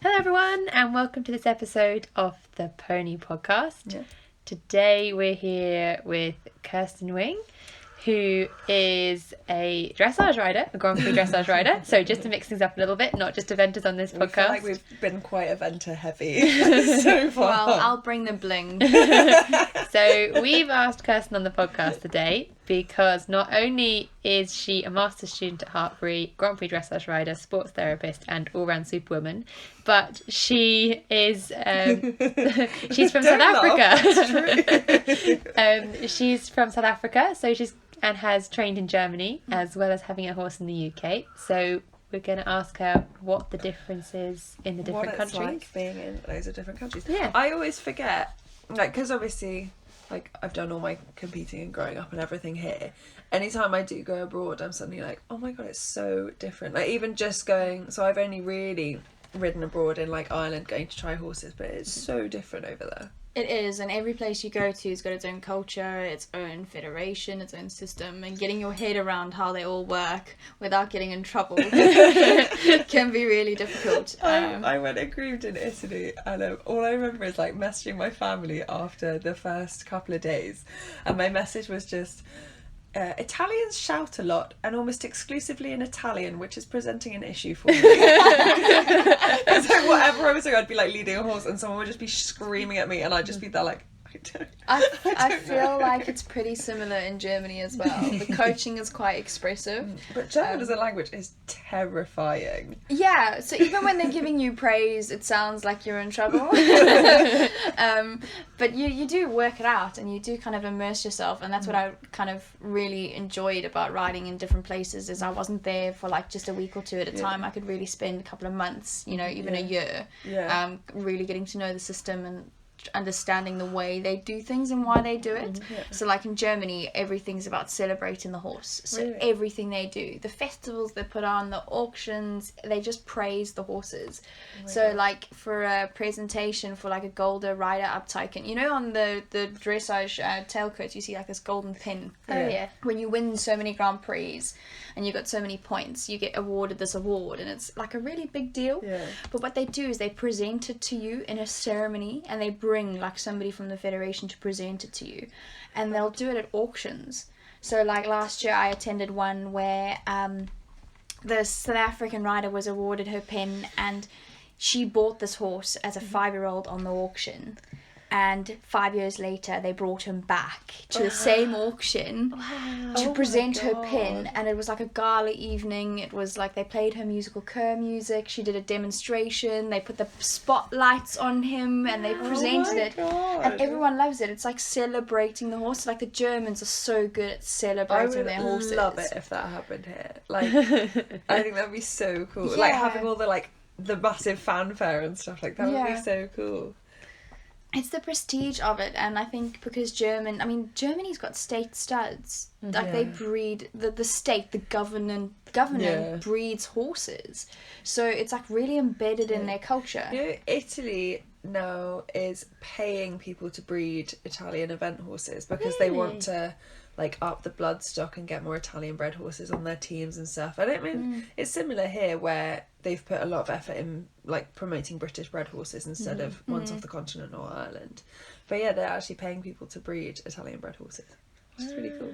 Hello everyone and welcome to this episode of the Pony Podcast. Yeah. Today we're here with Kirsten Wing, who is a dressage rider, a Grand Prix dressage rider. So just to mix things up a little bit, not just eventers on this podcast. We feel like we've been quite eventer heavy so far. Well, I'll bring the bling. So we've asked Kirsten on the podcast today because not only is she a master's student at Prix, Grand Prix dressage rider, sports therapist and all-round superwoman, but she is she's from South Africa. She's from South Africa, so and has trained in Germany as well as having a horse in the UK. So we're going to ask her what the difference is in the different countries. What it's like being in loads of different countries. Yeah. I always forget, like, because obviously, like, I've done all my competing and growing up and everything here. Anytime I do go abroad, I'm suddenly like, oh my God, it's so different. Like, even just going, so I've only really ridden abroad in, like, Ireland, going to try horses, but it's so different over there. It is, and every place you go to has got its own culture, its own federation, its own system, and getting your head around how they all work without getting in trouble can be really difficult. I went and grieved in Italy, and all I remember is like messaging my family after the first couple of days, and my message was just, Italians shout a lot and almost exclusively in Italian, which is presenting an issue for me. It's like whatever I was doing, I'd be like leading a horse and someone would just be screaming at me and I'd just be there like, I feel like it's pretty similar in Germany as well. The coaching is quite expressive. But German as a language is terrifying. Yeah, so even when they're giving you praise, it sounds like you're in trouble. But you do work it out and you do kind of immerse yourself, and that's what I kind of really enjoyed about riding in different places, is I wasn't there for like just a week or two at a time. I could really spend a couple of months, even a year, really getting to know the system and understanding the way they do things and why they do it. So like in Germany, everything's about celebrating the horse. So everything they do, the festivals they put on, the auctions, they just praise the horses. So like for a presentation for like a Golden Rider Uptyken, on the dressage tailcoats, you see like this golden pin. When you win so many Grand Prix and you got so many points, you get awarded this award, and it's like a really big deal. But what they do is they present it to you in a ceremony, and they bring like somebody from the federation to present it to you, and they'll do it at auctions. So like last year I attended one where the South African rider was awarded her pin, and she bought this horse as a 5-year-old on the auction, and 5 years later they brought him back to the same auction to present her pin, and it was like a gala evening. It was like they played her musical Kerr music, she did a demonstration, they put the spotlights on him and they presented it, and everyone loves it. It's like celebrating the horse. Like the Germans are so good at celebrating their horses. I would love it if that happened here. Like, I think that'd be so cool. Like having all the massive fanfare and stuff like that would be so cool. It's the prestige of it, and I think because Germany's got state studs. Like they breed, the state, the government breeds horses. So it's like really embedded in their culture. Italy now is paying people to breed Italian event horses because they want to like up the blood stock and get more Italian bred horses on their teams and stuff. I don't mean it's similar here where they've put a lot of effort in like promoting British bred horses instead of ones off the continent or Ireland. But yeah, they're actually paying people to breed Italian bred horses, which is really cool.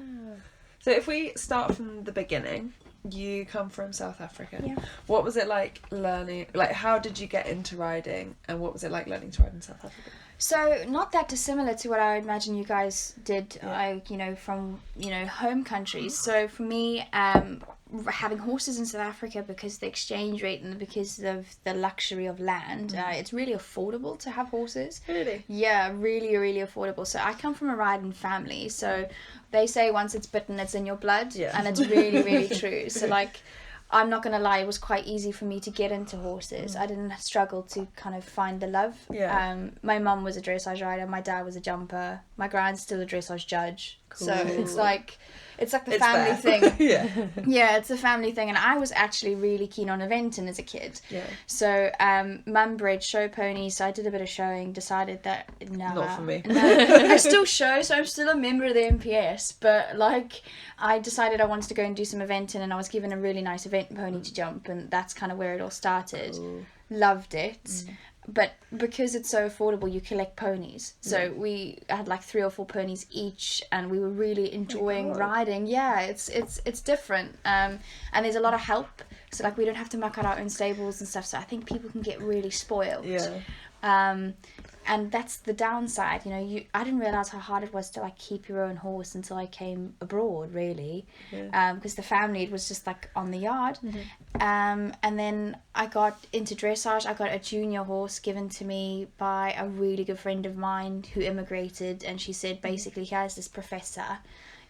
So if we start from the beginning, you come from South Africa. What was it like learning, like how did you get into riding, and what was it like learning to ride in South Africa? So not that dissimilar to what I would imagine you guys did, from home countries. So for me, having horses in South Africa, because of the exchange rate and because of the luxury of land, it's really affordable to have horses. Really? Yeah, really, really affordable. So I come from a riding family, so they say once it's bitten, it's in your blood, and it's really, really true. So like, I'm not gonna lie, it was quite easy for me to get into horses. I didn't struggle to kind of find the love. My mum was a dressage rider, my dad was a jumper, my grand's still a dressage judge. Cool. So it's like the family thing. It's a family thing, and I was actually really keen on eventing as a kid. So mum bred show ponies, so I did a bit of showing, decided that not for me. I still show, so I'm still a member of the MPS, but like I decided I wanted to go and do some eventing, and I was given a really nice event pony to jump, and that's kind of where it all started. loved it. But because it's so affordable, you collect ponies. So we had like 3 or 4 ponies each, and we were really enjoying riding. Yeah, it's different. And there's a lot of help. So like we don't have to muck out our own stables and stuff. So I think people can get really spoiled. Yeah. And that's the downside, you know. I didn't realize how hard it was to like keep your own horse until I came abroad, really, because the family, it was just like on the yard. And then I got into dressage. I got a junior horse given to me by a really good friend of mine who immigrated, and she said basically, here's this professor,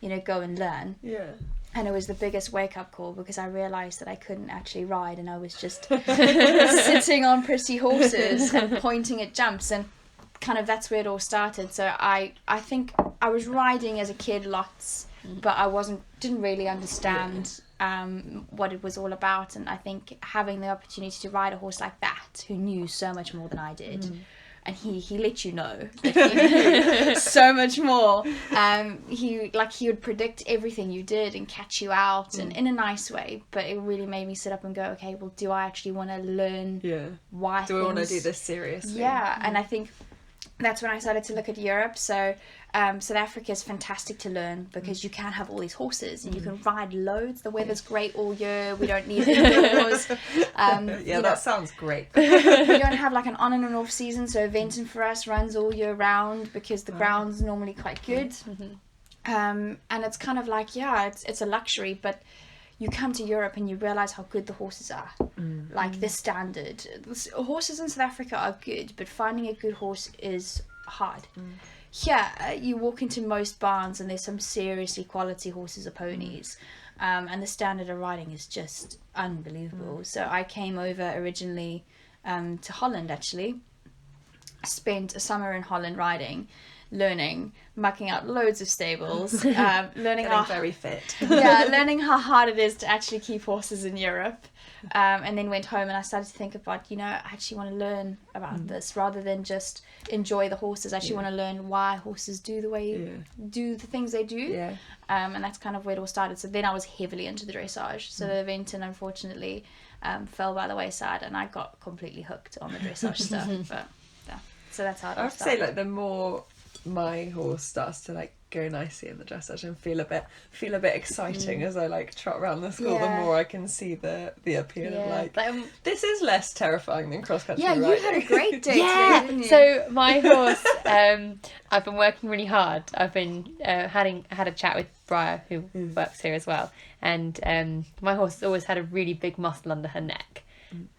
you know, go and learn. Yeah. And it was the biggest wake-up call, because I realised that I couldn't actually ride, and I was just sitting on pretty horses and pointing at jumps, and kind of that's where it all started. So I think I was riding as a kid lots, but I didn't really understand what it was all about. And I think having the opportunity to ride a horse like that, who knew so much more than I did, and he let you know that he knew so much more. He would predict everything you did and catch you out, and in a nice way. But it really made me sit up and go, okay, well, do I actually want to learn why? Do I want to do this seriously? Yeah, and I think that's when I started to look at Europe. So South Africa is fantastic to learn, because you can have all these horses and you can ride loads. The weather's great all year. We don't need indoors. That sounds great. We don't have like an on and an off season, so eventing for us runs all year round, because the ground's normally quite good. And it's kind of like, it's a luxury, but you come to Europe and you realise how good the horses are. Like the standard. Horses in South Africa are good, but finding a good horse is hard. Here, you walk into most barns and there's some seriously quality horses or ponies. And the standard of riding is just unbelievable. So I came over originally to Holland, actually. Spent a summer in Holland riding, learning, mucking out loads of stables, learning how very fit. learning how hard it is to actually keep horses in Europe, and then went home and I started to think about, I actually want to learn about this rather than just enjoy the horses. I actually want to learn why horses do the things they do, and that's kind of where it all started. So then I was heavily into the dressage. So the eventing, unfortunately, fell by the wayside, and I got completely hooked on the dressage stuff. But so that's how it I have to started. say, like, the more my horse starts to like go nicely in the dressage and feel a bit exciting as I like trot around the school, the more I can see the appeal of like this is less terrifying than cross country riding. You had a great day today, didn't you? So my horse, I've been working really hard. I've been had a chat with Prix, who works here as well, and my horse has always had a really big muscle under her neck,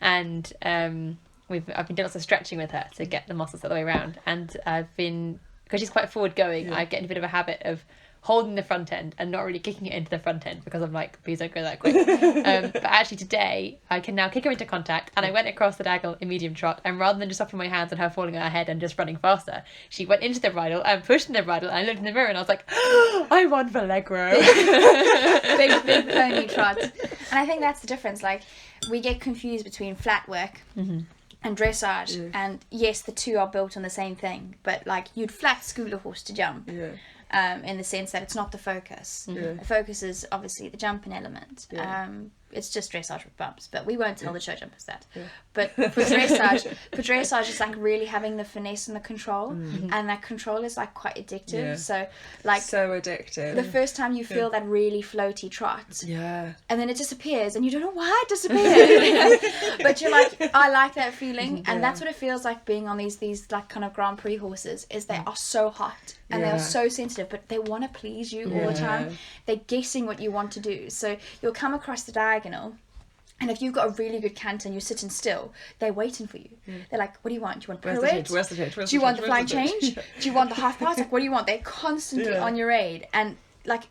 and I've been doing lots of stretching with her to get the muscles all the way around, and because she's quite forward going, I get in a bit of a habit of holding the front end and not really kicking it into the front end, because I'm like, please don't go that quick. But actually today I can now kick her into contact, and I went across the diagonal in medium trot, and rather than just stopping my hands and her falling on her head and just running faster, she went into the bridle and pushed in the bridle, and I looked in the mirror and I was like, I won Vallegro. big pony trot. And I think that's the difference. Like, we get confused between flat work and dressage, and yes, the two are built on the same thing, but like, you'd flat school a horse to jump, in the sense that it's not the focus. The focus is obviously the jumping element. It's just dressage with bumps, but we won't tell the show jumpers that. But for dressage, it's like really having the finesse and the control, and that control is like quite addictive. So like, so addictive. The first time you feel that really floaty trot, and then it disappears, and you don't know why it disappeared, but you're like, I like that feeling, and that's what it feels like being on these like kind of Grand Prix horses. Is they are so hot. And they're so sensitive, but they want to please you all the time. They're guessing what you want to do. So you'll come across the diagonal, and if you've got a really good canter and you're sitting still, they're waiting for you. They're like, what do you want? Do you want pirouette? Where's the hitch? Do you want the flying change? Do you want the half pass? Like, what do you want? They're constantly on your aid. And like,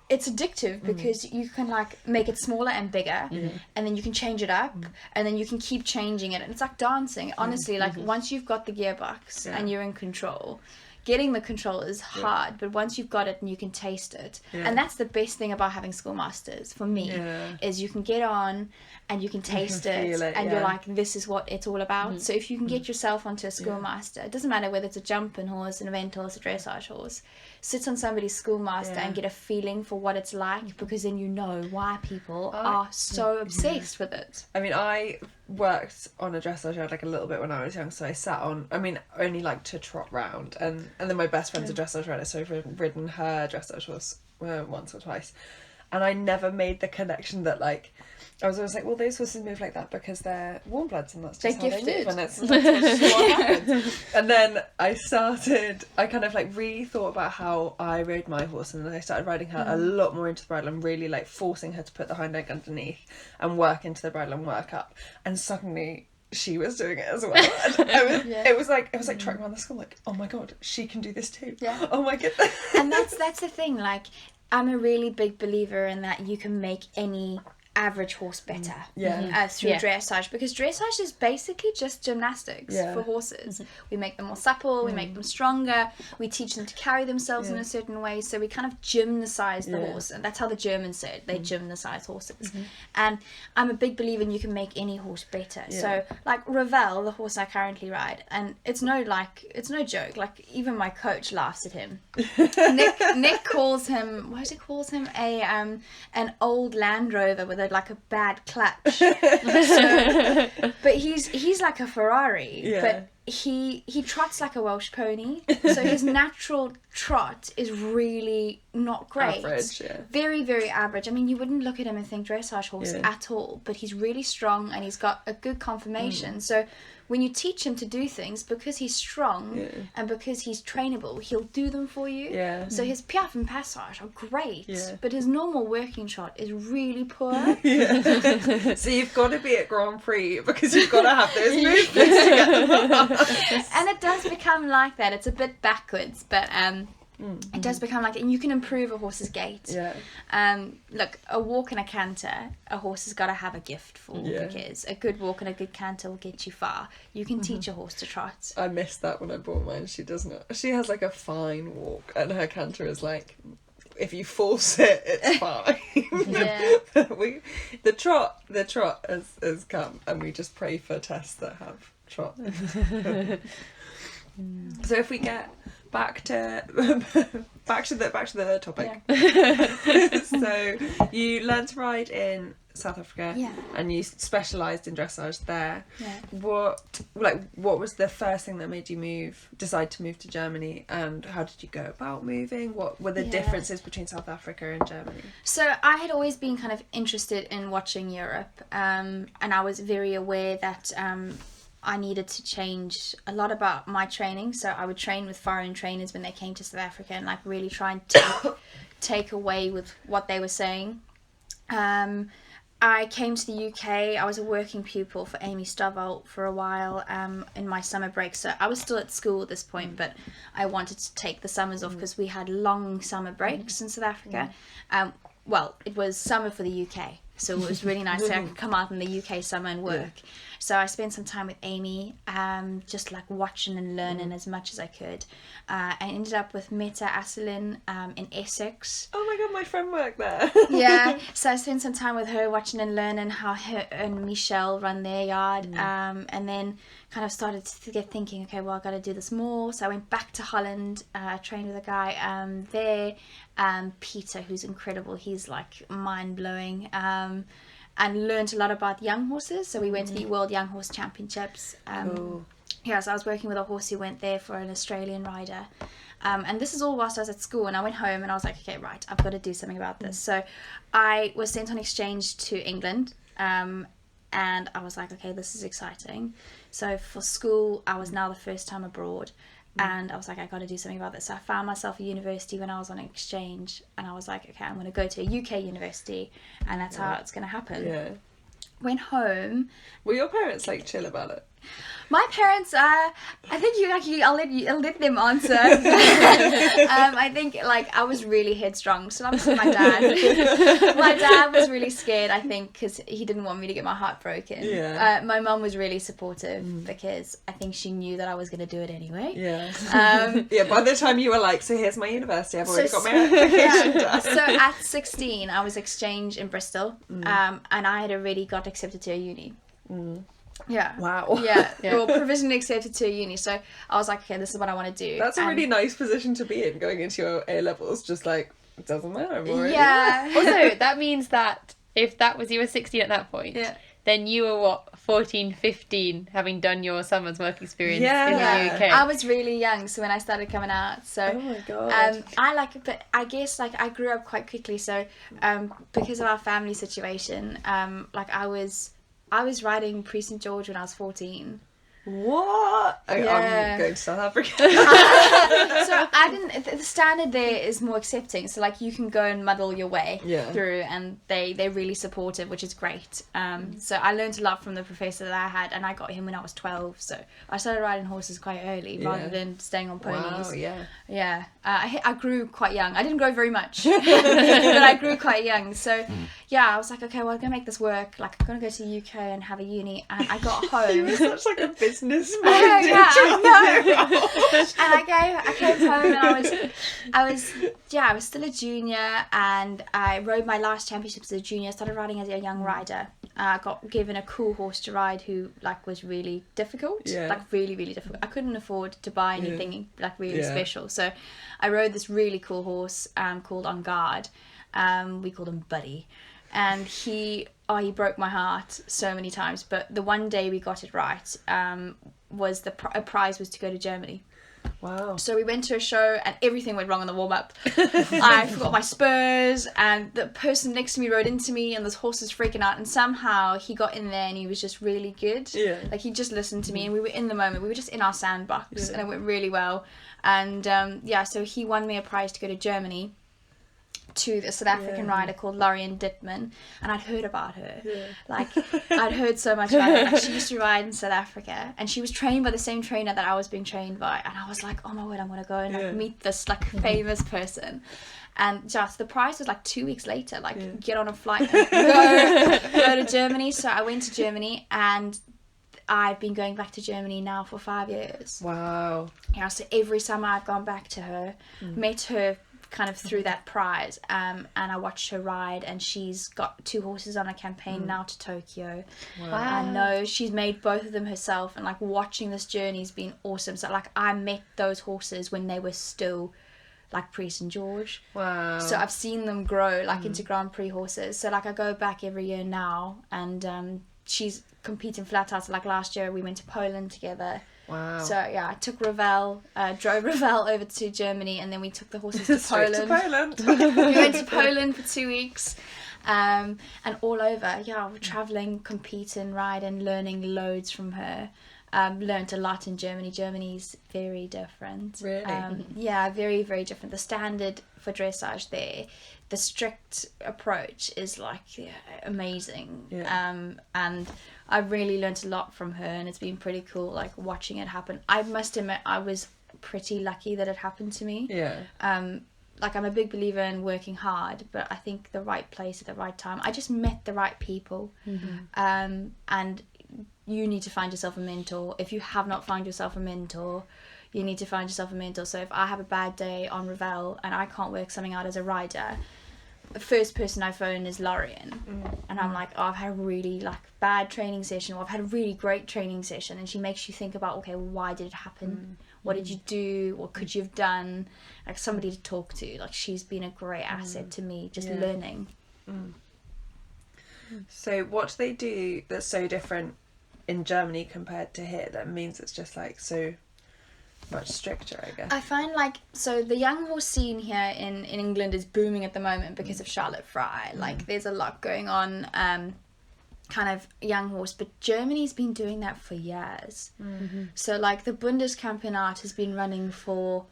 it's addictive because you can like make it smaller and bigger, and then you can change it up, and then you can keep changing it. And it's like dancing. Honestly, like once you've got the gearbox and you're in control, getting the control is hard, but once you've got it and you can taste it, and that's the best thing about having schoolmasters for me, is you can get on and you can taste it, and you're like, this is what it's all about. So if you can get yourself onto a schoolmaster, it doesn't matter whether it's a jumping horse, an event horse, a dressage horse, sit on somebody's schoolmaster and get a feeling for what it's like, because then you know why people are so obsessed with it. I mean, worked on a dressage yard like a little bit when I was young, so I sat on, I mean, only like to trot round, and then my best friend's a dressage rider, so I've ridden her dressage horse once or twice, and I never made the connection that like, I was always like, well, those horses move like that because they're warm bloods and that's just They're how they gifted. move, and that's what happens. And then I kind of like rethought about how I rode my horse, and then I started riding her a lot more into the bridle and really like forcing her to put the hind leg underneath and work into the bridle and work up, and suddenly she was doing it as well. And it was like trotting around the school like, oh my god, she can do this too. Yeah. Oh my goodness. And that's the thing, like, I'm a really big believer in that you can make any average horse better through dressage, because dressage is basically just gymnastics for horses. We make them more supple, we make them stronger, we teach them to carry themselves in a certain way, so we kind of gymnasize the horse, and that's how the Germans say it, they gymnasize horses. And I'm a big believer in you can make any horse better. So like Ravel, the horse I currently ride, and it's no joke, like even my coach laughs at him. Nick calls him, an old Land Rover with like a bad clutch. But he's like a Ferrari, but he trots like a Welsh pony, so his natural trot is really not great. Average, very, very average. I mean, you wouldn't look at him and think dressage horse at all, but he's really strong and he's got a good conformation. So when you teach him to do things, because he's strong and because he's trainable, he'll do them for you. So his piaffe and passage are great, but his normal working trot is really poor. So you've got to be at Grand Prix because you've got to have those movements to get them up. And it does become like that. It's a bit backwards, but it does become like that, and you can improve a horse's gait. Look, a walk and a canter, a horse has got to have a gift for, because a good walk and a good canter will get you far. You can teach a horse to trot. I missed that when I bought mine. She doesn't. She has like a fine walk, and her canter is like, if you force it, it's fine. The trot has come, and we just pray for Tess that have trot. So if we get back to the topic. So you learned to ride in South Africa, and you specialised in dressage there. What was the first thing that made you decide to move to Germany, and how did you go about moving? What were the differences between South Africa and Germany? So I had always been kind of interested in watching Europe, and I was very aware that I needed to change a lot about my training. So I would train with foreign trainers when they came to South Africa, and like really try and take away with what they were saying. I came to the UK. I was a working pupil for Amy Stovall for a while in my summer break. So I was still at school at this point, but I wanted to take the summers off because we had long summer breaks in South Africa. Well, it was summer for the UK. So it was really nice. So I could come out in the UK summer and work. So I spent some time with Amy, just like watching and learning as much as I could. I ended up with Meta Asselin in Essex. Oh my god, my friend worked there. So I spent some time with her watching and learning how her and Michelle run their yard. And then kind of started to get thinking, okay, well, I've got to do this more. So I went back to Holland, trained with a guy there, Peter, who's incredible. He's like mind-blowing. And learned a lot about young horses. So we went to the World Young Horse Championships. Cool. So I was working with a horse who went there for an Australian rider. And this is all whilst I was at school, and I went home and I was like, okay, right, I've got to do something about this. So I was sent on exchange to England, and I was like, okay, this is exciting. So for school, I was now the first time abroad. And I was like, I got to do something about this. So I found myself a university when I was on exchange, and I was like, okay, I'm going to go to a UK university, and that's how it's going to happen. Went home. Were your parents like chill about it? My parents, I think I'll let them answer. I think like I was really headstrong. So obviously my dad was really scared, I think, because he didn't want me to get my heart broken. My mum was really supportive because I think she knew that I was going to do it anyway. By the time you were like, so here's my university, I've already got my application done. So at 16, I was exchange in Bristol, and I had already got accepted to a uni. Wow. Well, provisionally accepted to a uni. So I was like, okay, this is what I want to do. That's a really nice position to be in, going into your A-levels, just like, it doesn't matter. I'm already Yeah. Also, that means that if that was, you were 16 at that point, then you were what, 14, 15, having done your summer's work experience in Yeah. the UK. I was really young, so when I started coming out, so Oh my god. but I guess like I grew up quite quickly, so because of our family situation, like I was riding Prix St George when I was 14. What? Yeah. I'm going to South Africa. So I didn't. The standard there is more accepting. So like you can go and muddle your way Yeah. through, and they're really supportive, which is great. So I learned a lot from the professor that I had, and I got him when I was 12. So I started riding horses quite early, rather than staying on ponies. Wow, yeah. Yeah, I grew quite young. I didn't grow very much, but I grew quite young. So yeah, I was like, okay, well, I'm gonna make this work. Like, I'm gonna go to the UK and have a uni. And I got home. You were such like a business Yeah, minded. I know. And I came home and I was still a junior, and I rode my last championships as a junior. I started riding as a young rider. I got given a cool horse to ride who like was really difficult, Yeah. like really, really difficult. I couldn't afford to buy anything like really Yeah. special, so I rode this really cool horse called On Guard. We called him Buddy, and he broke my heart so many times. But the one day we got it right, was a prize was to go to Germany. Wow. So we went to a show and everything went wrong on the warm-up. I forgot my spurs, and the person next to me rode into me, and this horse was freaking out, and somehow he got in there and he was just really good. Yeah. Like he just listened to me, and we were in the moment. We were just in our sandbox, Yeah. and it went really well. And so he won me a prize to go to Germany to the South African rider called Lorien Dittman, and I'd heard about her. Yeah. Like, I'd heard so much about her. Like, she used to ride in South Africa, and she was trained by the same trainer that I was being trained by, and I was like, oh my word, I'm gonna go and like, meet this like famous person. And just the prize was like 2 weeks later, like get on a flight and go to Germany. So I went to Germany, and I've been going back to Germany now for 5 years. Wow. Yeah, so every summer I've gone back to her, met her kind of through that prize, and I watched her ride, and she's got 2 horses on a campaign now to Tokyo. Wow. I know she's made both of them herself, and like watching this journey's been awesome. So like I met those horses when they were still like Prix St George. Wow. So I've seen them grow like into Grand Prix horses. So like I go back every year now, and she's competing flat out. So like last year we went to Poland together. Wow. So yeah, I took drove Ravel over to Germany, and then we took the horses to Straight Poland. to Poland. We went to Poland for 2 weeks, and all over. Yeah, we're traveling, competing, riding, learning loads from her. Learned a lot in Germany. Germany's very different. Really? Yeah, very, very different. The standard for dressage there, the strict approach is like amazing. Yeah. And I really learnt a lot from her, and it's been pretty cool like watching it happen. I must admit I was pretty lucky that it happened to me. Yeah. Like I'm a big believer in working hard, but I think the right place at the right time. I just met the right people. And you need to find yourself a mentor. If you have not found yourself a mentor, you need to find yourself a mentor. So if I have a bad day on Ravel and I can't work something out as a rider, the first person I phone is Lorien. And I'm like, oh, I've had a really like bad training session, or I've had a really great training session, and she makes you think about, okay, well, why did it happen? What did you do? What could you have done? Like somebody to talk to. Like she's been a great asset to me, just learning. So what do they do that's so different in Germany compared to here that means it's just like so much stricter, I guess? I find like, so the young horse scene here in England is booming at the moment because of Charlotte Fry. Like there's a lot going on, kind of young horse, but Germany's been doing that for years. So like the Bundeskampionat has been running for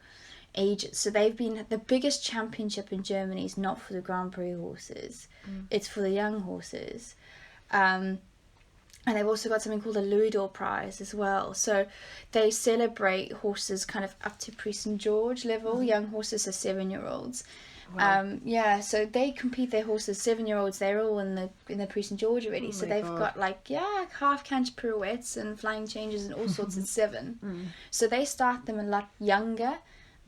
ages. So they've been, the biggest championship in Germany is not for the Grand Prix horses, it's for the young horses. And they've also got something called the Louis d'Or Prize as well. So they celebrate horses kind of up to Prix St George level. Young horses are 7-year-olds. Wow. So they compete their horses. 7-year-olds, they're all in the Prix St George already. So they've got like half canter pirouettes and flying changes and all sorts at 7. So they start them a lot younger.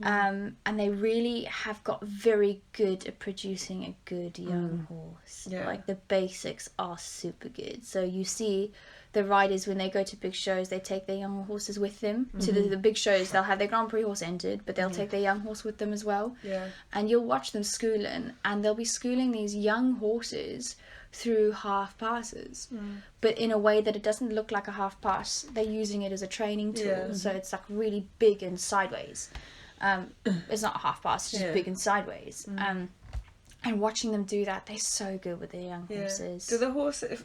And they really have got very good at producing a good young horse. Yeah. Like the basics are super good. So you see the riders, when they go to big shows, they take their young horses with them to the big shows. They'll have their Grand Prix horse entered, but they'll take their young horse with them as well. Yeah. And you'll watch them schooling, and they'll be schooling these young horses through half passes, but in a way that it doesn't look like a half pass. They're using it as a training tool, so it's like really big and sideways. It's not a half pass, it's just big and sideways. And watching them do that, they're so good with their young horses. Do the horses,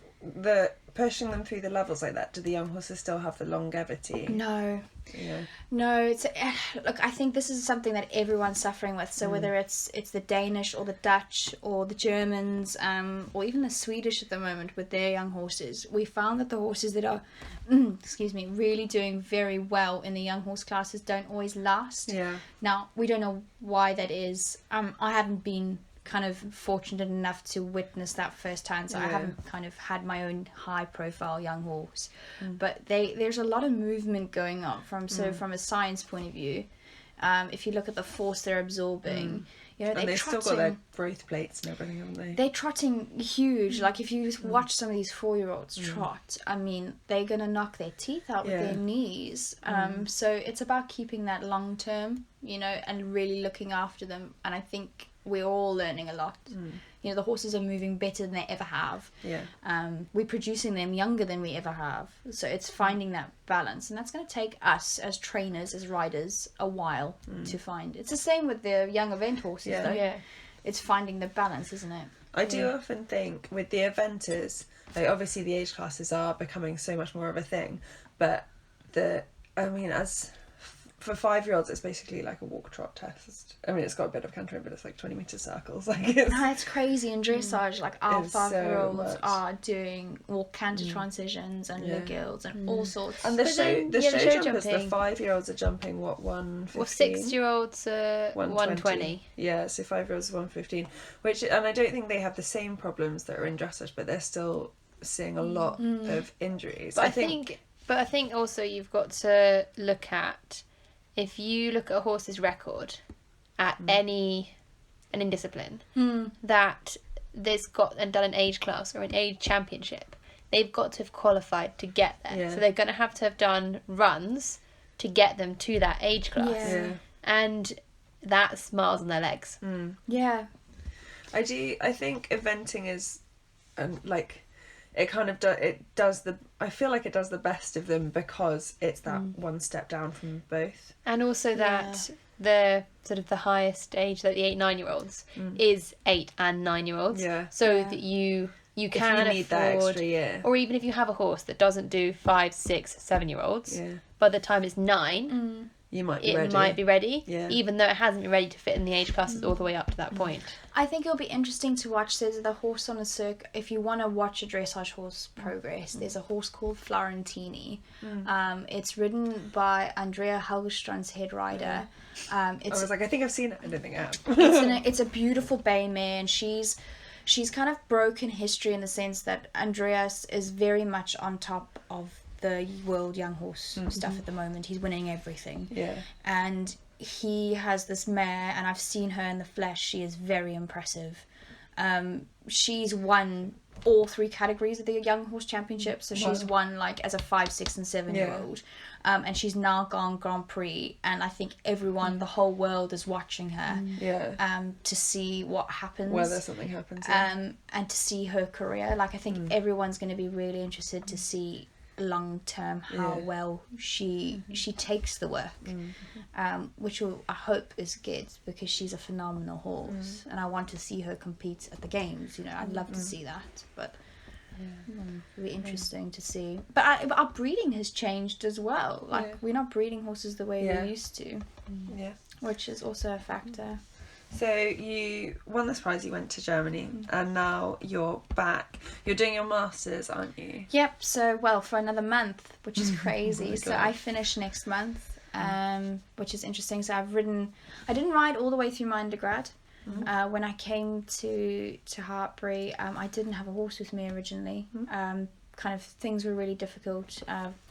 pushing them through the levels like that, do the young horses still have the longevity? No. Yeah. No, it's look, I think this is something that everyone's suffering with. So whether it's the Danish or the Dutch or the Germans, or even the Swedish at the moment with their young horses, we found that the horses that are really doing very well in the young horse classes don't always last. Yeah. Now, we don't know why that is. I haven't been kind of fortunate enough to witness that firsthand, so I haven't kind of had my own high profile young horse, but there's a lot of movement going on from a science point of view. If you look at the force they're absorbing, you know, they've still got their growth plates and everything, haven't they? They're trotting huge. Like if you watch some of these 4-year-olds trot, I mean, they're gonna knock their teeth out with their knees. So it's about keeping that long term, you know, and really looking after them. And I think we're all learning a lot. You know, the horses are moving better than they ever have. Yeah. We're producing them younger than we ever have. So it's finding that balance. And that's going to take us as trainers, as riders, a while to find. It's the same with the young event horses, though. Yeah. It's finding the balance, isn't it? I do often think with the eventers, like obviously the age classes are becoming so much more of a thing. But for 5-year-olds, it's basically like a walk trot test. I mean, it's got a bit of cantering, but it's like 20-meter circles. Like it's crazy in dressage. Like our 5-year-olds are doing walk canter transitions and leg guilds and all sorts. And the show jumpers, the 5-year-olds are jumping what, 115? Well, 6-year-olds are 120. Yeah, so 5-year-olds are 115. And I don't think they have the same problems that are in dressage, but they're still seeing a lot of injuries. But I think also you've got to look at, if you look at a horse's record at any discipline, that there's got and done an age class or an age championship, they've got to have qualified to get there. Yeah. So they're going to have done runs to get them to that age class. Yeah. And that's miles on their legs. Yeah. I think eventing is, like, it kind of I feel like it does the best of them because it's that one step down from both. And also that the sort of the highest age, that the 8-9-year-olds is 8 and 9-year-olds. Yeah. So that you can need afford that extra year. Or even if you have a horse that doesn't do 5, 6, 7-year-olds, by the time it's 9, you might be it ready. might be ready, even though it hasn't been ready to fit in the age classes all the way up to that point. I think it'll be interesting to watch. There's the horse on a circuit. If you want to watch a dressage horse progress, there's a horse called Florentini. It's ridden by Andrea Helgestrand's head rider. I was like, I think I've seen it. I don't think I have. It's a beautiful bay mare, and she's kind of broken history in the sense that Andreas is very much on top of the world young horse stuff at the moment. He's winning everything. Yeah. And he has this mare, and I've seen her in the flesh. She is very impressive. She's won all 3 categories of the young horse championship. So she's won like as a 5, 6 and 7-year-old. And she's now gone Grand Prix, and I think everyone, the whole world is watching her to see what happens. Whether something happens. And to see her career. Like, I think everyone's going to be really interested to see long term how well she takes the work, which I hope is good, because she's a phenomenal horse, and I want to see her compete at the games. You know, I'd love to see that, but it'll be interesting to see. But our breeding has changed as well. Like, we're not breeding horses the way we used to, which is also a factor. So you won this prize, you went to Germany, and now you're back. You're doing your masters, aren't you? Yep. So, for another month, which is crazy. So I finish next month, which is interesting. So I didn't ride all the way through my undergrad. When I came to Prix, I didn't have a horse with me originally. Kind of things were really difficult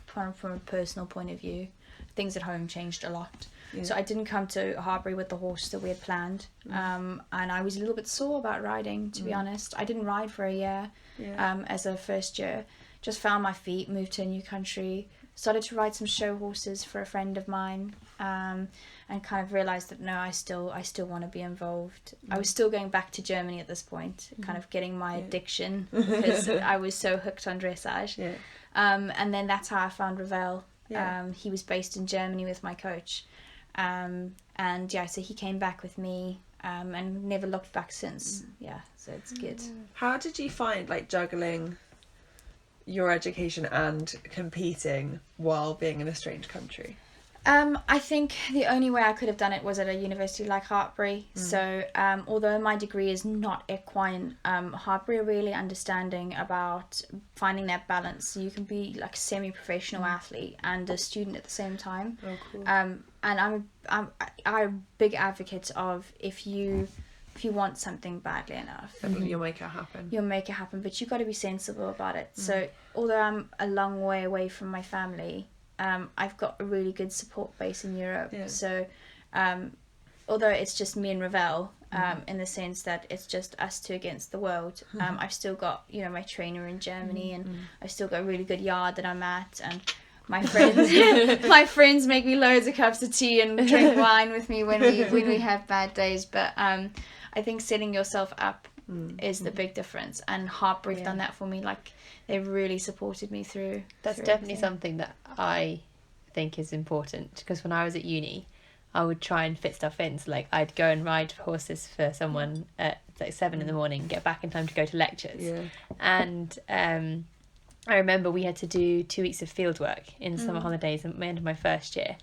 from a personal point of view. Things at home changed a lot. Yeah. So I didn't come to Prix with the horse that we had planned, and I was a little bit sore about riding, to be honest. I didn't ride for a year as a first year. Just found my feet, moved to a new country, started to ride some show horses for a friend of mine, and kind of realized that no, I still want to be involved. I was still going back to Germany at this point, kind of getting my addiction, because I was so hooked on dressage. And then that's how I found Ravel. He was based in Germany with my coach, and so he came back with me, and never looked back since. So it's good. How did you find like juggling your education and competing while being in a strange country? I think the only way I could have done it was at a university like Prix. So although my degree is not equine, Prix are really understanding about finding that balance. So you can be like a semi-professional athlete and a student at the same time. Oh, cool. And I'm a big advocate of if you want something badly enough, You'll make it happen. You'll make it happen, but you've got to be sensible about it. So although I'm a long way away from my family, I've got a really good support base in Europe. So although it's just me and Ravel, in the sense that it's just us two against the world, I've still got, you know, my trainer in Germany, and I've still got a really good yard that I'm at, and my friends make me loads of cups of tea and drink wine with me when we have bad days. But I think setting yourself up is the big difference, and Prix have done that for me. Like, they've really supported me through. That's definitely something that I think is important, because when I was at uni, I would try and fit stuff in. So like, I'd go and ride horses for someone at like 7 a.m, get back in time to go to lectures. And I remember we had to do 2 weeks of field work in summer holidays at the end of my first year,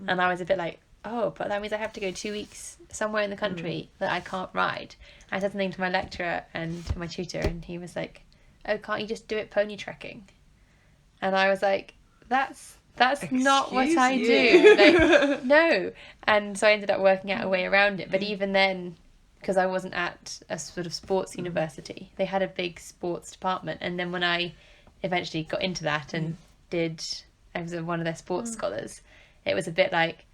and I was a bit like, oh, but that means I have to go 2 weeks somewhere in the country that I can't ride. I said something to my lecturer and my tutor, and he was like, oh, can't you just do it pony trekking? And I was like, that's not what I do. Like, no. And so I ended up working out a way around it. But even then, because I wasn't at a sort of sports university, they had a big sports department. And then when I eventually got into that and I was one of their sports scholars, it was a bit like,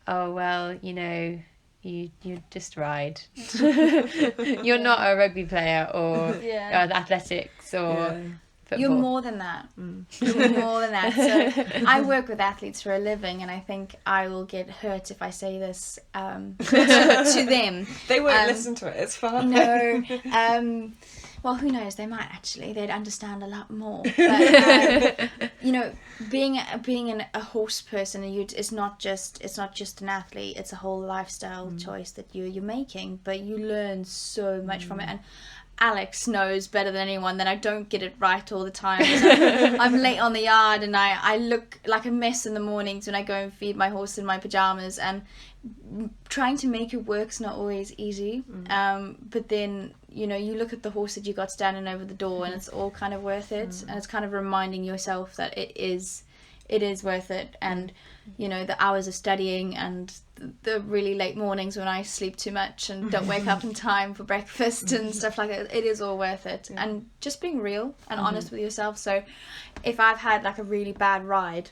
oh, well, you know, you just ride. You're not a rugby player or athletics or football. You're more than that. You're more than that. So I work with athletes for a living, and I think I will get hurt if I say this to them. They won't listen to it. It's fine. No. Well, who knows? They might actually. They'd understand a lot more. But you know, being a horse person, it's not just an athlete. It's a whole lifestyle choice that you're making. But you learn so much from it. And Alex knows better than anyone that I don't get it right all the time. I'm late on the yard, and I look like a mess in the mornings when I go and feed my horse in my pajamas. And trying to make it work's not always easy. But then, you know, you look at the horse that you got standing over the door, and it's all kind of worth it. And it's kind of reminding yourself that it is worth it. And, you know, the hours of studying and the really late mornings when I sleep too much and don't wake up in time for breakfast and stuff like that, it is all worth it. And just being real and honest with yourself. So if I've had like a really bad ride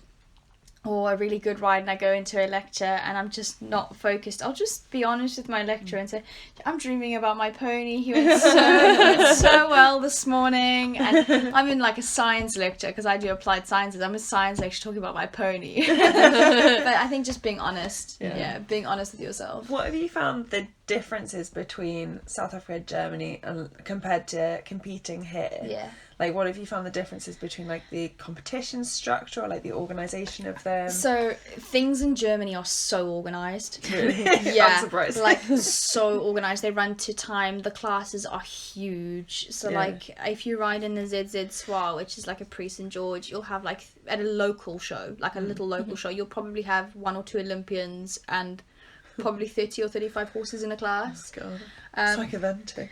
or a really good ride and I go into a lecture and I'm just not focused, I'll just be honest with my lecturer and say, I'm dreaming about my pony. He went so well this morning. And I'm in like a science lecture because I do applied sciences. I'm a science lecture talking about my pony. But I think just being honest, being honest with yourself. What have you found the differences between South Africa and Germany and compared to competing here? Yeah. Like, what have you found the differences between, like, the competition structure or, like, the organisation of them? So, things in Germany are so organised. Really? Yeah. I'm surprised. Like, so organised. They run to time. The classes are huge. So, like, if you ride in the ZZ Soir, which is like a Prix St. George, you'll have, like, at a local show, like a little local show, you'll probably have 1 or 2 Olympians and probably 30 or 35 horses in a class. Oh, God. It's like eventing.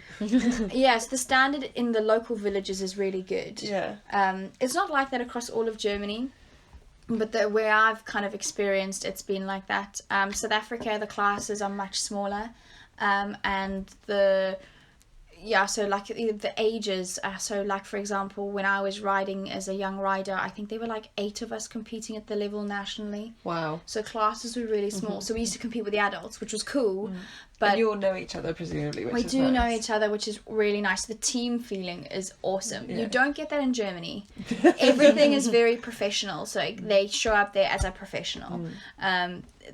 Yes, the standard in the local villages is really good. Yeah. It's not like that across all of Germany, but where I've kind of experienced, it's been like that. South Africa, the classes are much smaller, and yeah, so like the ages, so like for example, when I was riding as a young rider, I think there were like 8 of us competing at the level nationally. Wow. So classes were really small. So we used to compete with the adults, which was cool. But and you all know each other, presumably, which we is do know nice. each other, which is really nice. The team feeling is awesome. Yeah. You don't get that in Germany. Everything is very professional. So they show up there as a professional.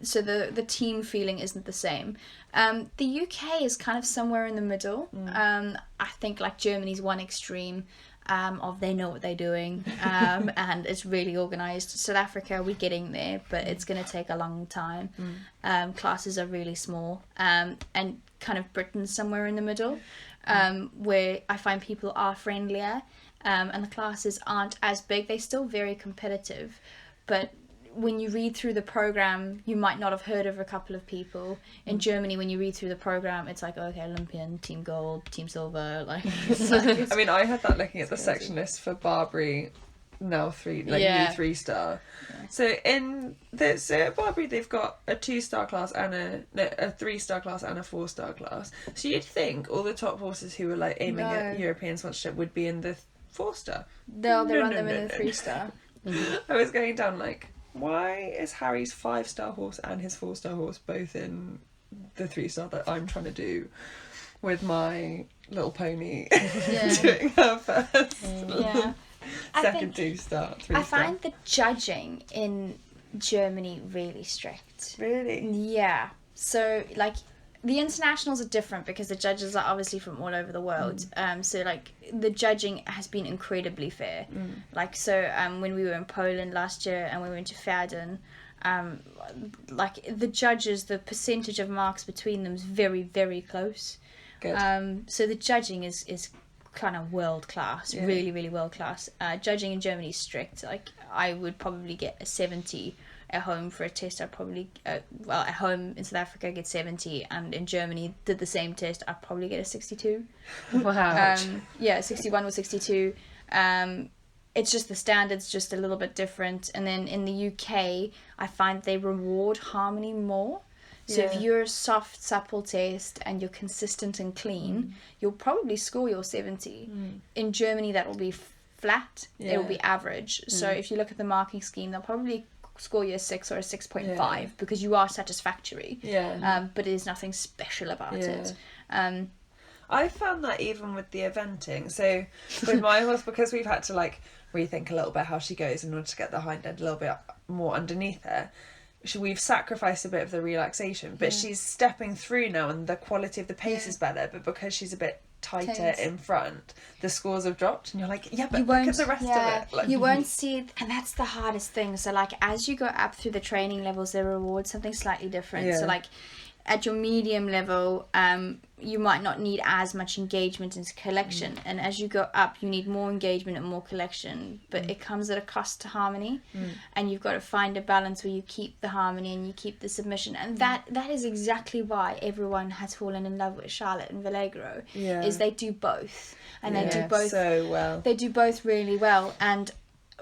So the team feeling isn't the same. The UK is kind of somewhere in the middle. I think like Germany's one extreme of they know what they're doing and it's really organised. South Africa, we're getting there, but it's going to take a long time. Classes are really small, and kind of Britain's somewhere in the middle, where I find people are friendlier, and the classes aren't as big. They're still very competitive, but when you read through the program, you might not have heard of a couple of people. In Germany, when you read through the program, it's like, okay, Olympian, team gold, team silver, like. I mean, I had that looking at the section list for Barbary, now new 3-star. Yeah. So at Barbary, they've got a 2-star class and a 3-star class and a 4-star class. So you'd think all the top horses who were like aiming at European sponsorship would be in the 4-star. They'll run them in the 3-star. I was going down like, why is Harry's 5-star horse and his 4-star horse both in the 3-star that I'm trying to do with my little pony doing her first, second 2-star, 3-star? I find the judging in Germany really strict. Really? Yeah. So like the internationals are different because the judges are obviously from all over the world. So like the judging has been incredibly fair. Like so when we were in Poland last year and we went to Verden, like the judges, the percentage of marks between them is very, very close. Good. So the judging is kind of world class, really, really world class. Judging in Germany is strict. Like I would probably get a 70 at home for a test. I'd probably at home in South Africa I get 70, and in Germany did the same test, I'd probably get a 62. Wow. 61 or 62. It's just the standards just a little bit different. And then in the UK I find they reward harmony more. So if you're a soft, supple test and you're consistent and clean, you'll probably score your 70. In Germany that will be flat, it will be average. So if you look at the marking scheme, they'll probably score you a 6 or a 6.5 because you are satisfactory. But there's nothing special about it. I found that even with the eventing. So with my horse, because we've had to like rethink a little bit how she goes in order to get the hind end a little bit more underneath her, we've sacrificed a bit of the relaxation, but she's stepping through now and the quality of the pace is better, but because she's a bit tighter in front, the scores have dropped, and you're like, but look at the rest of it. Like, you won't see it, and that's the hardest thing. So like as you go up through the training levels, they reward something slightly different. So like at your medium level, you might not need as much engagement into collection, and as you go up you need more engagement and more collection, but it comes at a cost to harmony, and you've got to find a balance where you keep the harmony and you keep the submission, and that is exactly why everyone has fallen in love with Charlotte and Vallegro, is they do both, and they do both so well. They do both really well. And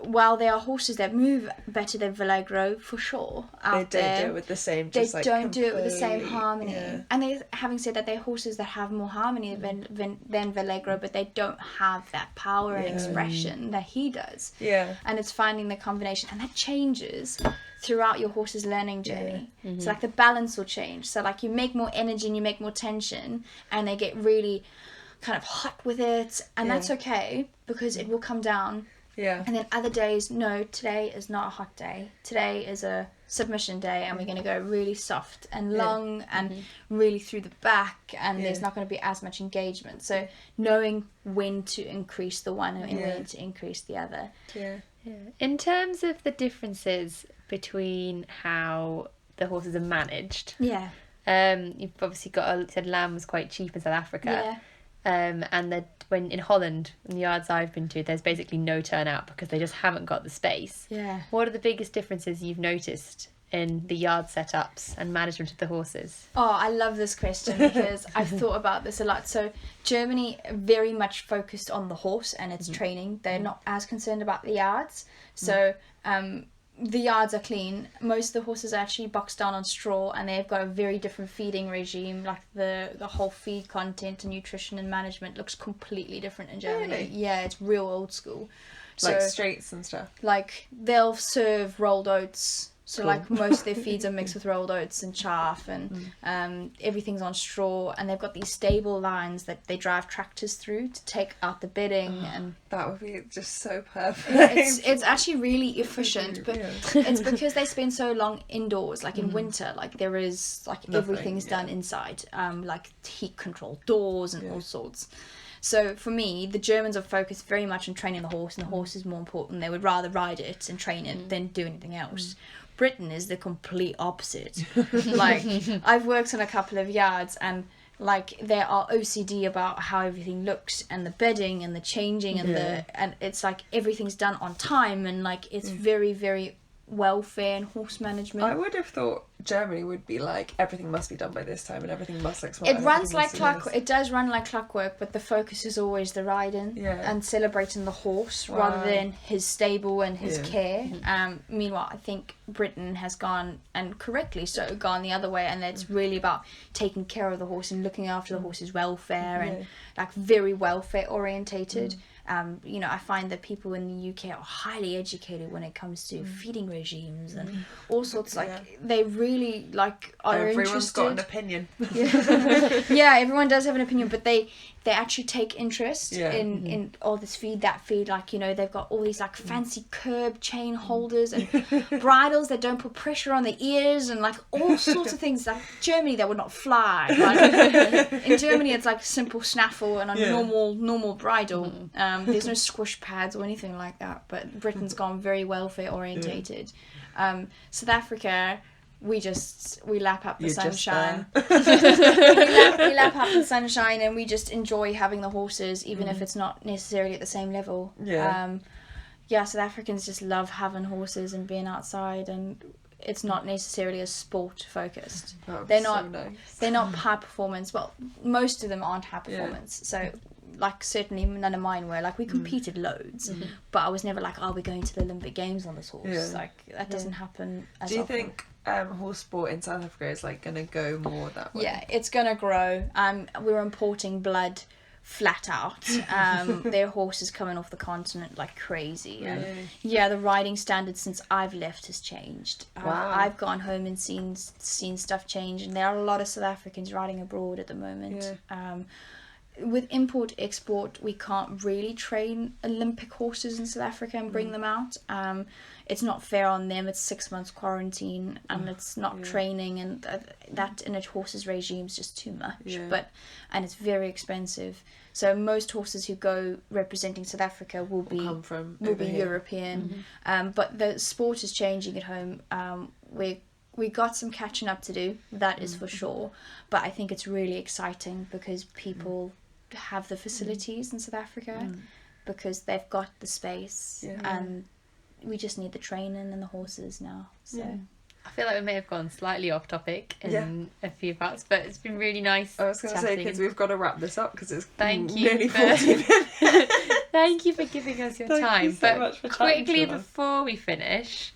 while there are horses that move better than Vallegro, for sure, out they don't there, do it with the same. They just like don't do it with the same harmony. Yeah. And they, having said that, they're horses that have more harmony than Vallegro, but they don't have that power and expression that he does. Yeah. And it's finding the combination, and that changes throughout your horse's learning journey. So like the balance will change. So like you make more energy and you make more tension, and they get really kind of hot with it, and that's okay because it will come down. And then other days, no, today is not a hot day. Today is a submission day, and we're going to go really soft and long and really through the back, and there's not going to be as much engagement. So knowing when to increase the one and when to increase the other. In terms of the differences between how the horses are managed, you've obviously got said lamb was quite cheap in South Africa. And that when in Holland, in the yards I've been to, there's basically no turnout because they just haven't got the space. What are the biggest differences you've noticed in the yard setups and management of the horses? Oh, I love this question because I've thought about this a lot. So Germany very much focused on the horse and its training. They're not as concerned about the yards. So the yards are clean. Most of the horses are actually boxed down on straw, and they've got a very different feeding regime. Like the whole feed content and nutrition and management looks completely different in Germany. Really? Yeah, it's real old school. Like So, straights and stuff. like they'll serve rolled oats. So Cool. like most of their feeds are mixed with rolled oats and chaff, and everything's on straw. And they've got these stable lines that they drive tractors through to take out the bedding, and That would be just so perfect. it's actually really efficient. But Yeah. it's because they spend so long indoors. Like in winter, like there is like Nothing, everything's yeah. done inside, like heat control doors and all sorts. So for me, the Germans are focused very much on training the horse, and the horse is more important. They would rather ride it and train it than do anything else. Britain is the complete opposite. Like, I've worked on a couple of yards, and like they are OCD about how everything looks, and the bedding and the changing and and it's like everything's done on time, and like it's very, very welfare and horse management. I would have thought Germany would be like, everything must be done by this time and everything must look smart. It and runs everything like must do clockwork. this. It does run like clockwork, but the focus is always the riding and celebrating the horse rather than his stable and his care. Meanwhile, I think Britain has gone, and correctly so, gone the other way, and it's really about taking care of the horse and looking after the horse's welfare and like very welfare orientated. You know, I find that people in the UK are highly educated when it comes to feeding regimes and all sorts. Like they really like are Everyone's interested. got an opinion. Yeah, everyone does have an opinion, but they actually take interest Yeah. in all this feed, that feed. Like, you know, they've got all these like fancy curb chain holders and bridles that don't put pressure on the ears and like all sorts of things. Like Germany, that would not fly. Like, in Germany, it's like simple snaffle and a normal bridle. There's no squish pads or anything like that. But Britain's gone very welfare orientated. South Africa, we lap up the You're just sunshine. we lap up the sunshine, and we just enjoy having the horses, even if it's not necessarily at the same level. South Africans just love having horses and being outside, and it's not necessarily as sport focused. They're not. So nice. They're not high performance. Well, most of them aren't high performance. So, like, certainly none of mine were. Like, we competed loads, but I was never like, oh, we're going to the Olympic Games on this horse. Like, that doesn't happen as Do you often. think horse sport in South Africa is like going to go more that way? Yeah, it's going to grow. We're importing blood flat out. Their horses coming off the continent like crazy. And the riding standard since I've left has changed. Wow. I've gone home and seen stuff change, and there are a lot of South Africans riding abroad at the moment. With import export, we can't really train Olympic horses in South Africa and bring them out. It's not fair on them. It's 6 months quarantine, and it's not training, and that in a horse's regime is just too much. And it's very expensive. So most horses who go representing South Africa will be European. But the sport is changing at home. We got some catching up to do, that is for sure. But I think it's really exciting because people have the facilities in South Africa because they've got the space, and we just need the training and the horses now. So I feel like we may have gone slightly off topic in a few parts, but it's been really nice. I was going to say, because we've got to wrap this up because it's Nearly nearly 40 minutes. Thank you for giving us your Thank time. you so But much for chatting quickly to us. before we finish,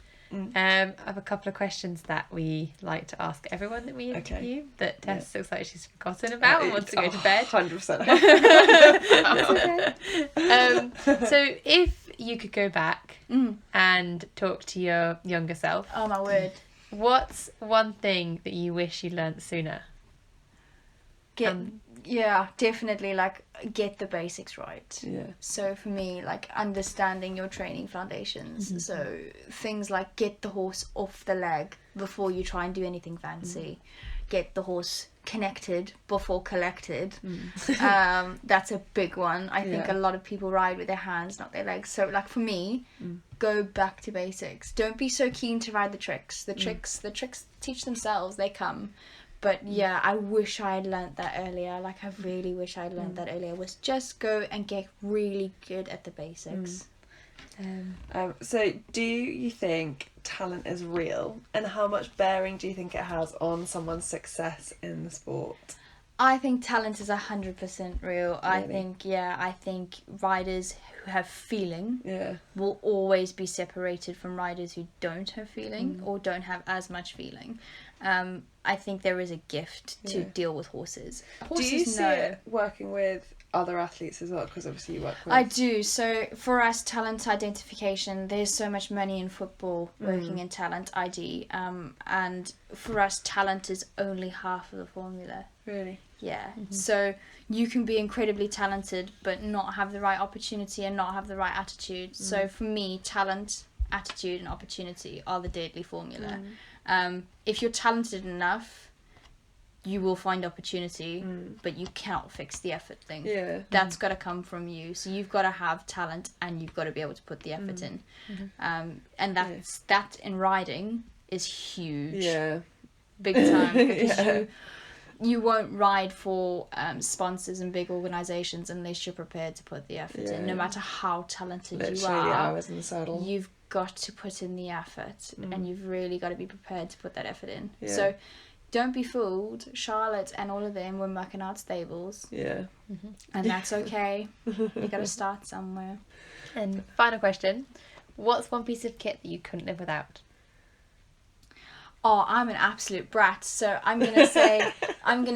I have a couple of questions that we like to ask everyone that we interview that Tess looks like she's forgotten about and wants to go to bed. 100%. So if you could go back and talk to your younger self, oh my word, what's one thing that you wish you learnt sooner? Definitely like get the basics right. Yeah. So for me, like understanding your training foundations. So things like get the horse off the leg before you try and do anything fancy. Get the horse connected before collected. That's a big one. I think a lot of people ride with their hands, not their legs. So like for me, go back to basics. Don't be so keen to ride the tricks. The tricks teach themselves, they come. But I wish I had learnt that earlier. Like, I really wish I had learnt that earlier. Was just go and get really good at the basics. So, do you think talent is real? And how much bearing do you think it has on someone's success in the sport? I think talent is 100% real. Really? I think riders who have feeling Yeah. will always be separated from riders who don't have feeling or don't have as much feeling. I think there is a gift to deal with horses. Do you see it working with other athletes as well? Because obviously you work with... I do. So for us, talent identification, there's so much money in football working in talent ID. And for us, talent is only half of the formula. Really? Yeah. So you can be incredibly talented but not have the right opportunity and not have the right attitude. So for me, talent, attitude and opportunity are the deadly formula. If you're talented enough, you will find opportunity, but you cannot fix the effort thing. Yeah. That's got to come from you. So you've got to have talent and you've got to be able to put the effort in. And that in riding is huge. Yeah. Big time. Because you won't ride for sponsors and big organisations unless you're prepared to put the effort in. No matter how talented you Literally are, hours in the saddle. you've got to put in the effort and you've really got to be prepared to put that effort in. Yeah. So don't be fooled. Charlotte and all of them were mucking out stables. Yeah. And that's okay. You got to start somewhere. And final question, what's one piece of kit that you couldn't live without? Oh, I'm an absolute brat. So I'm gonna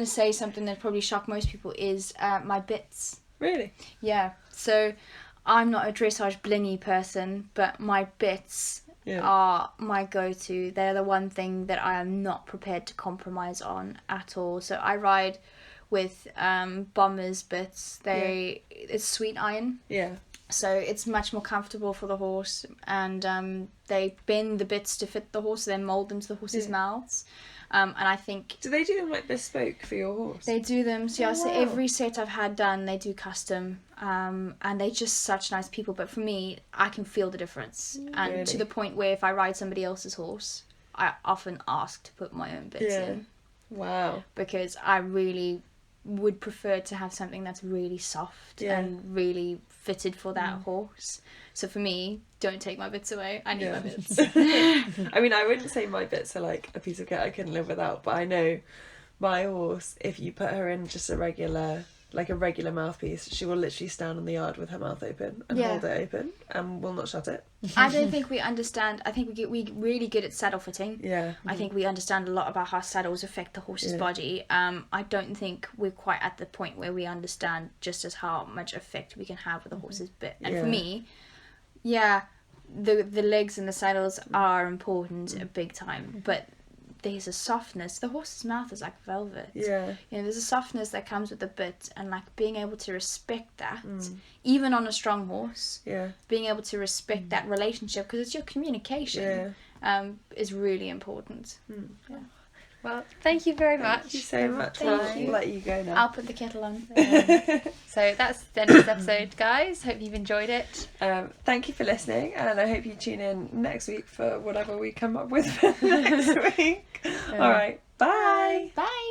say something that probably shocked most people is my bits. Really? Yeah. So I'm not a dressage blingy person, but my bits are my go-to. They're the one thing that I am not prepared to compromise on at all. So I ride with Bombers bits. It's sweet iron. Yeah. So it's much more comfortable for the horse, and they bend the bits to fit the horse, so they mould them to the horse's mouths. And I think... Do they do them like bespoke for your horse? They do them. So, so every set I've had done, they do custom. And they're just such nice people. But for me, I can feel the difference. And Really? to the point where if I ride somebody else's horse, I often ask to put my own bits in. Wow. Because I really would prefer to have something that's really soft and really fitted for that horse. So for me, don't take my bits away. I need my bits. I mean, I wouldn't say my bits are like a piece of kit I couldn't live without, but I know my horse, if you put her in just a regular mouthpiece, she will literally stand in the yard with her mouth open and hold it open and will not shut it. I don't think we understand. I think we really good at saddle fitting. Yeah. I think we understand a lot about how saddles affect the horse's body. I don't think we're quite at the point where we understand just as how much effect we can have with a horse's bit. And for me, the legs and the saddles are important, big time, but there's a softness. The horse's mouth is like velvet. Yeah. You know, there's a softness that comes with the bit, and like being able to respect that, even on a strong horse. Yeah. Being able to respect that relationship, because it's your communication, is really important. Yeah. Well, thank you very much. Thank you so much. Thank We'll let you go now. I'll put the kettle on. So that's the end of this episode, guys. Hope you've enjoyed it. Thank you for listening, and I hope you tune in next week for whatever we come up with for next week. All right. Bye. Bye.